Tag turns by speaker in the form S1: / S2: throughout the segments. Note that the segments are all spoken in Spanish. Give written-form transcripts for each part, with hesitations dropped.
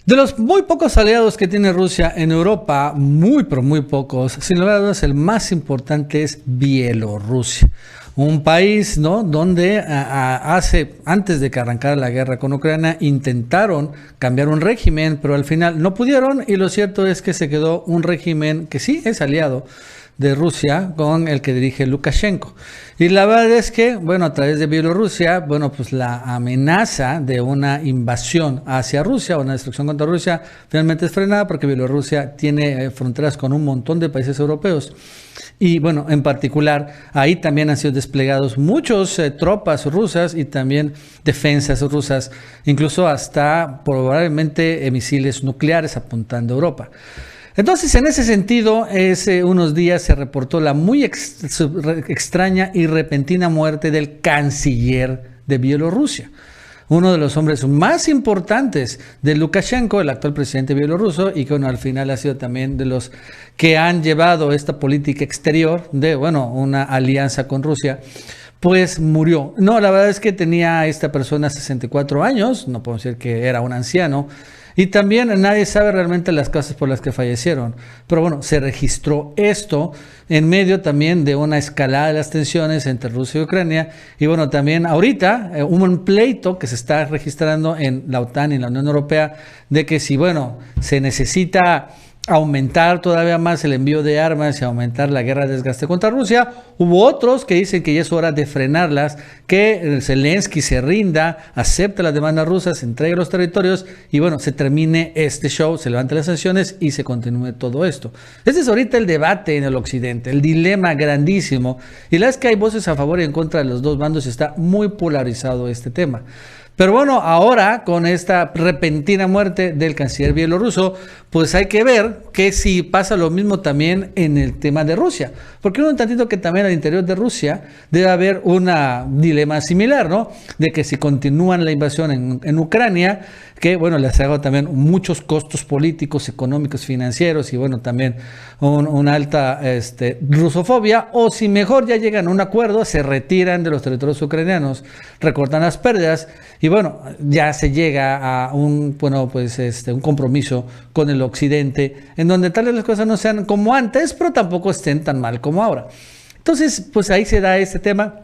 S1: De los muy pocos aliados que tiene Rusia en Europa, muy pero muy pocos, sin lugar a dudas el más importante es Bielorrusia. Un país, ¿no?, donde antes de que arrancara la guerra con Ucrania, intentaron cambiar un régimen, pero al final no pudieron, y lo cierto es que se quedó un régimen que sí es aliado de Rusia con el que dirige Lukashenko. Y la verdad es que, bueno, a través de Bielorrusia, bueno, pues la amenaza de una invasión hacia Rusia, una destrucción contra Rusia, finalmente es frenada porque Bielorrusia tiene fronteras con un montón de países europeos. Y bueno, en particular, ahí también han sido desplegados muchos tropas rusas y también defensas rusas, incluso hasta probablemente misiles nucleares apuntando a Europa. Entonces, en ese sentido, hace unos días se reportó la muy extraña y repentina muerte del canciller de Bielorrusia, uno de los hombres más importantes de Lukashenko, el actual presidente bielorruso, y que bueno, al final ha sido también de los que han llevado esta política exterior de, bueno, una alianza con Rusia. Pues murió. No, la verdad es que tenía esta persona 64 años, no puedo decir que era un anciano, y también nadie sabe realmente las causas por las que fallecieron. Pero bueno, se registró esto en medio también de una escalada de las tensiones entre Rusia y Ucrania. Y bueno, también ahorita hubo un pleito que se está registrando en la OTAN y en la Unión Europea de que si, bueno, se necesita aumentar todavía más el envío de armas y aumentar la guerra de desgaste contra Rusia. Hubo otros que dicen que ya es hora de frenarlas, que Zelensky se rinda, acepte las demandas rusas, entregue los territorios y bueno, se termine este show, se levanten las sanciones y se continúe todo esto. Este es ahorita el debate en el occidente, el dilema grandísimo, y la verdad es que hay voces a favor y en contra de los dos bandos y está muy polarizado este tema. Pero bueno, ahora con esta repentina muerte del canciller bielorruso, pues hay que ver que si pasa lo mismo también en el tema de Rusia. Porque un tantito que también al interior de Rusia debe haber un dilema similar, ¿no? De que si continúan la invasión en Ucrania, que bueno, les hago también muchos costos políticos, económicos, financieros y bueno, también una alta rusofobia, o si mejor ya llegan a un acuerdo, se retiran de los territorios ucranianos, recortan las pérdidas y bueno, ya se llega a un compromiso con el occidente, en donde tal vez las cosas no sean como antes, pero tampoco estén tan mal como ahora. Entonces, pues ahí se da este tema.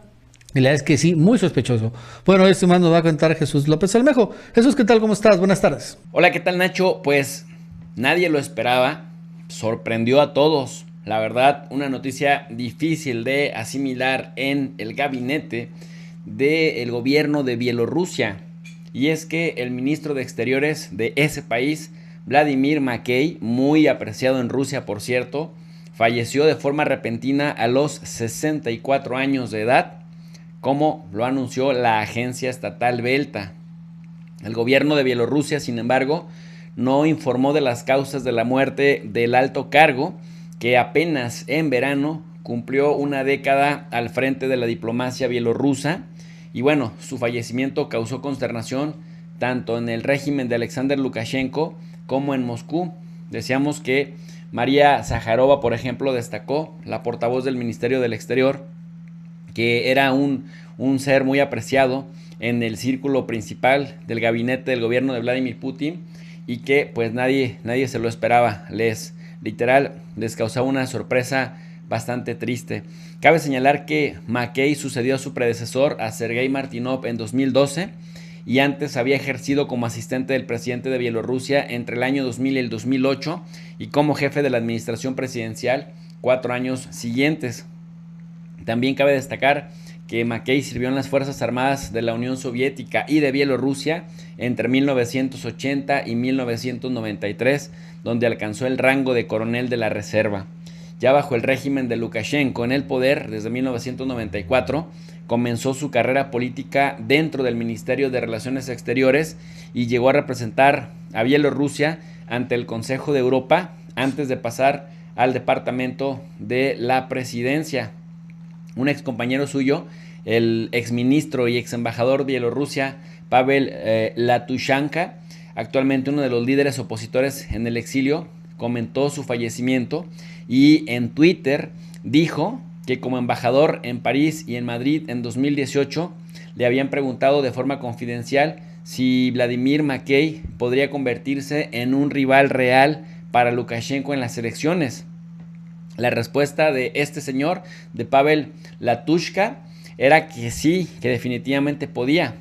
S1: Y la verdad es que sí, muy sospechoso. Bueno, esto más nos va a contar Jesús López Almejo. Jesús, ¿qué tal? ¿Cómo estás? Buenas tardes.
S2: Hola, ¿qué tal, Nacho? Pues nadie lo esperaba, sorprendió a todos. La verdad, una noticia difícil de asimilar en el gabinete del gobierno de Bielorrusia. Y es que el ministro de Exteriores de ese país, Vladimir Makey, muy apreciado en Rusia por cierto, falleció de forma repentina a los 64 años de edad, como lo anunció la agencia estatal Belta. El gobierno de Bielorrusia, sin embargo, no informó de las causas de la muerte del alto cargo, que apenas en verano cumplió una década al frente de la diplomacia bielorrusa. Y bueno, su fallecimiento causó consternación tanto en el régimen de Alexander Lukashenko como en Moscú. Decíamos que María Zaharova, por ejemplo, destacó, la portavoz del Ministerio del Exterior, que era un ser muy apreciado en el círculo principal del gabinete del gobierno de Vladimir Putin y que pues nadie se lo esperaba. Les causaba una sorpresa bastante triste. Cabe señalar que Makey sucedió a su predecesor, a Sergei Martynov, en 2012 y antes había ejercido como asistente del presidente de Bielorrusia entre el año 2000 y el 2008 y como jefe de la administración presidencial 4 años siguientes. También cabe destacar que Makey sirvió en las Fuerzas Armadas de la Unión Soviética y de Bielorrusia entre 1980 y 1993, donde alcanzó el rango de coronel de la reserva. Ya bajo el régimen de Lukashenko en el poder desde 1994, comenzó su carrera política dentro del Ministerio de Relaciones Exteriores y llegó a representar a Bielorrusia ante el Consejo de Europa antes de pasar al Departamento de la Presidencia. Un ex compañero suyo, el exministro y ex embajador de Bielorrusia, Pavel Latushanka, actualmente uno de los líderes opositores en el exilio, comentó su fallecimiento y en Twitter dijo que como embajador en París y en Madrid en 2018 le habían preguntado de forma confidencial si Vladimir Makey podría convertirse en un rival real para Lukashenko en las elecciones. La respuesta de este señor, de Pavel Latushka, era que sí, que definitivamente podía.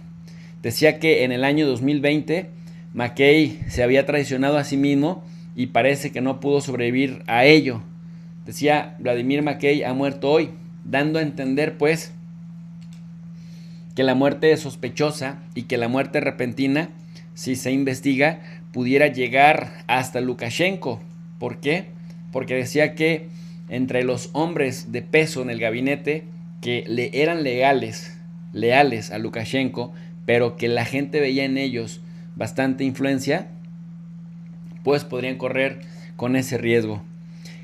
S2: Decía que en el año 2020 Makey se había traicionado a sí mismo y parece que no pudo sobrevivir a ello. Decía, Vladimir Makey ha muerto hoy, dando a entender pues que la muerte es sospechosa y que la muerte repentina, si se investiga, pudiera llegar hasta Lukashenko. ¿Por qué? Porque decía que entre los hombres de peso en el gabinete que le eran leales a Lukashenko, pero que la gente veía en ellos bastante influencia, pues podrían correr con ese riesgo.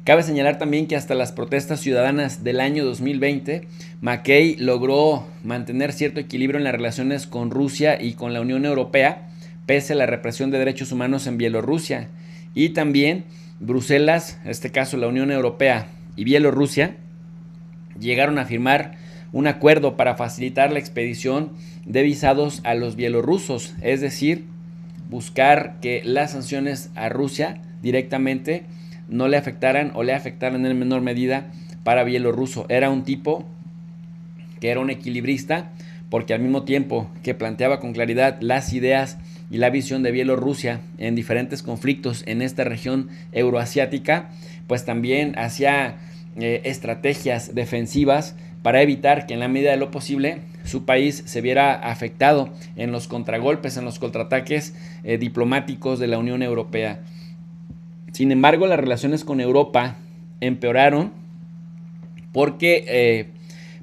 S2: Cabe señalar también que hasta las protestas ciudadanas del año 2020, Makey logró mantener cierto equilibrio en las relaciones con Rusia y con la Unión Europea, pese a la represión de derechos humanos en Bielorrusia. Y también Bruselas, en este caso la Unión Europea y Bielorrusia, llegaron a firmar un acuerdo para facilitar la expedición de visados a los bielorrusos, es decir, buscar que las sanciones a Rusia directamente no le afectaran o le afectaran en menor medida para Bielorruso. Era un tipo que era un equilibrista, porque al mismo tiempo que planteaba con claridad las ideas y la visión de Bielorrusia en diferentes conflictos en esta región euroasiática, pues también hacía estrategias defensivas para evitar que en la medida de lo posible su país se viera afectado en los contragolpes, en los contraataques diplomáticos de la Unión Europea. Sin embargo, las relaciones con Europa empeoraron porque,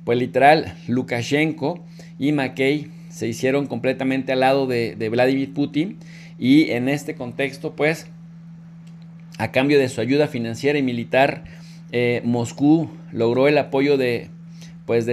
S2: pues literal, Lukashenko y Makey se hicieron completamente al lado de Vladimir Putin, y en este contexto, pues, a cambio de su ayuda financiera y militar, Moscú logró el apoyo de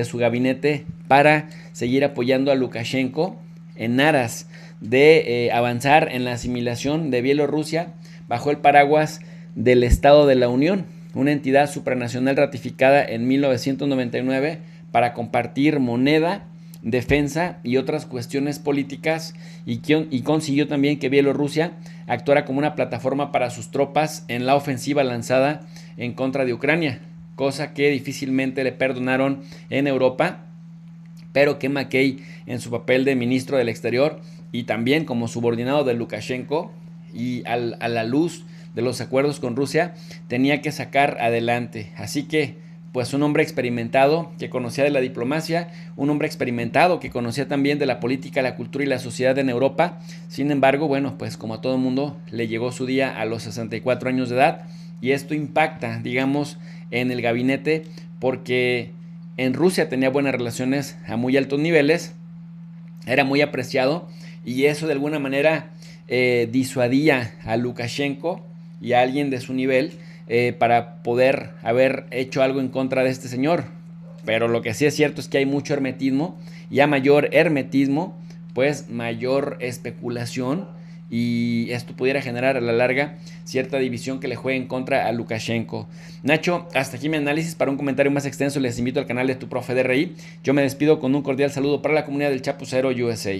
S2: su gabinete para seguir apoyando a Lukashenko en aras de avanzar en la asimilación de Bielorrusia bajo el paraguas del Estado de la Unión, una entidad supranacional ratificada en 1999 para compartir moneda, defensa y otras cuestiones políticas, y consiguió también que Bielorrusia actuara como una plataforma para sus tropas en la ofensiva lanzada en contra de Ucrania, cosa que difícilmente le perdonaron en Europa, pero que Makey, en su papel de ministro del Exterior y también como subordinado de Lukashenko y a la luz de los acuerdos con Rusia, tenía que sacar adelante. Así que, pues, un hombre experimentado que conocía de la diplomacia, un hombre experimentado que conocía también de la política, la cultura y la sociedad en Europa. Sin embargo, bueno, pues como a todo mundo, le llegó su día a los 64 años de edad, y esto impacta, digamos, en el gabinete, porque en Rusia tenía buenas relaciones a muy altos niveles, era muy apreciado, y eso de alguna manera disuadía a Lukashenko y a alguien de su nivel para poder haber hecho algo en contra de este señor. Pero lo que sí es cierto es que hay mucho hermetismo, y a mayor hermetismo, pues mayor especulación, y esto pudiera generar a la larga cierta división que le juegue en contra a Lukashenko. Nacho, hasta aquí mi análisis. Para un comentario más extenso les invito al canal de Tu Profe DRI. Yo me despido con un cordial saludo para la comunidad del Chapucero USA.